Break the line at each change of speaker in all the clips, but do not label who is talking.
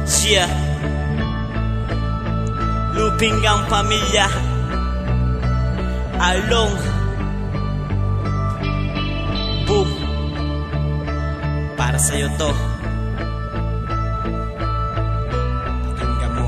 Yeah, Luping ang pamilya Along Boom. Para sa'yo to. Pakinggan mo.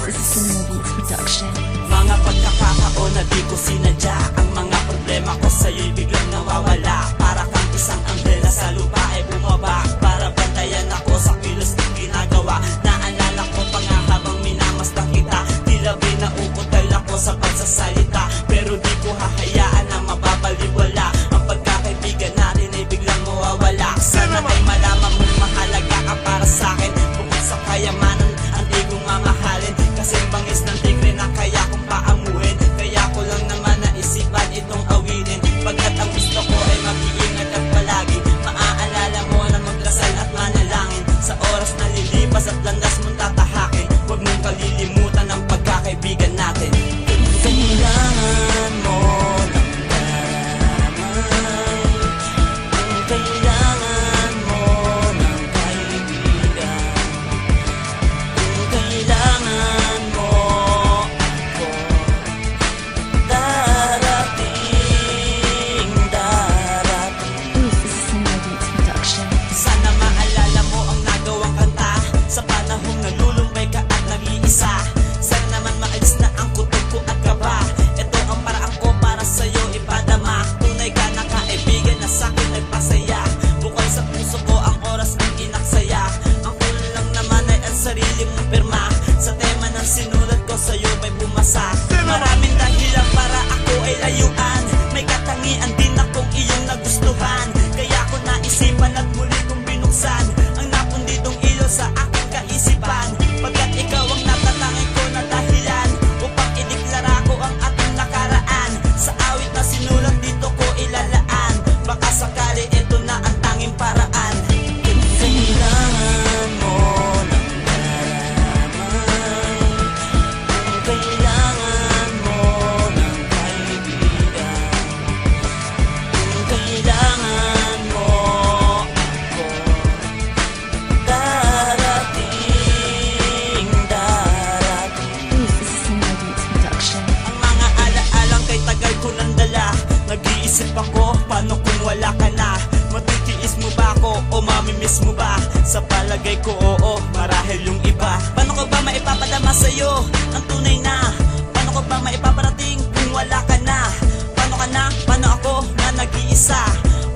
This is Cinema Beats Production.
Mga pagkakataon na di ko sinadya, ang mga problema ko sa'yo'y biglang nawawala. Para kang isang anghel na sa lupa ay bumaba, para bantayan ako sa kilos ng ginagawa. Naalala ko pa nga habang minamasdan kita, tila binauutal ako sa pagsasalita. Pero di ko hahayaan na mababaliwala ang pagkakaibigan natin ay biglang mawawala. Sana ay malaman mo mahalaga ka para sa'kin. Bukod sa kayamanan, ang di kong mamahalin, kasi bangis ng tigre na kaya kong paamuhin. Kaya ko lang naman naisipan itong awinin, pagkat ang gusto ko ay mag-iingat at palagi maaalala mo na magdasal at manalangin. Sa oras na lilipas at landas mong tatahakin, huwag mong kalilimutan ang pagkakaibigan natin. Kailangan mo ng karamay, kailangan mo ng kaibigan, kailangan mo ako, darating.
This is Cinema Beats Production.
Sana maalala mo ang nagawang kanta sa panahong nalulumbay ka at nag-iisa. Sana naman maalis na ang kutob ko at kaba. Ito ang paraan ko para sa'yo ipadama. Tunay ka na kaibigan na sa'kin nagpasaya. Bukal sa puso ko ang oras ang inaksaya. Ang kulang lang naman ay ang sarili mong pirma. Sa tema ng sinulat ko sa'yo may bumasa. Maraming dahilan para ako ay layuan. May katangian din akong iyong nagustuhan. Kaya ko naisipan at muli kong binuksan ang napundidong ilaw sa aking kaisipan. Pagkat ikaw ang natatangin ko na dahilan upang ideklara ko ang ating nakaraan. Sa awit na sinulat dito ko ilalaan, baka sakali ito na ang tanging paraan. Kailangan mo ng karamay, kailangan mo ng kaibigan, kailangan mo ako, darating.
This is Cinema Beats Production.
Ang mga alaalang kay tagal ko nang dala, nag-iisip ako, paano kung wala ka na? Matitiis mo ba ako o mamimiss mo ba? Sa palagay ko oo, marahil yung iba. Paano ko ba maipapadama sa'yo ang tunay na? Paano ko ba maipaparating kung wala ka na? Paano ka na? Paano ako na nag-iisa?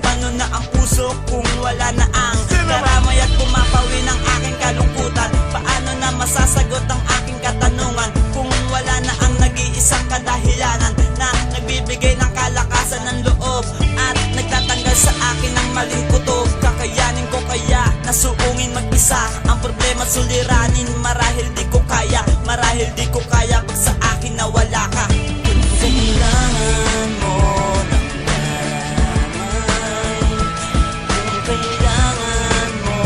Paano na ang puso kung wala na ang karamay at pumapawi ng aking kalungkutan? Paano na masasagot ang aking katanungan kung wala na ang nag-iisang kadahilanan na nagbibigay ng kalakasan ng loob at nagtatanggal sa akin ng maling kutob? Kakayanin ko kaya nasuungin mag-isa ang problema at suliranin? Marahil di ko kaya, marahil di ko kaya pag sa akin na wala ka. Kailangan mo ng karamay, kailangan mo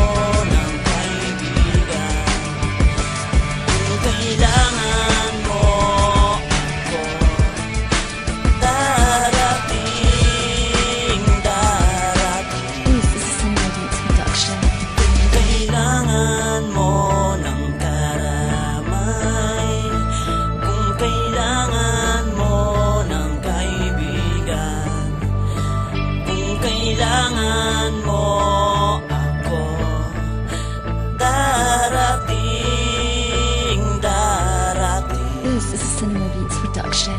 ng kaibigan, kailangan mo ako, darating.
This is Cinema Beats Production.
Kailangan mo ng karamay, kung kailangan mo ng kaibigan, kung kailangan mo ako, darating.
This is Cinema Beats Production.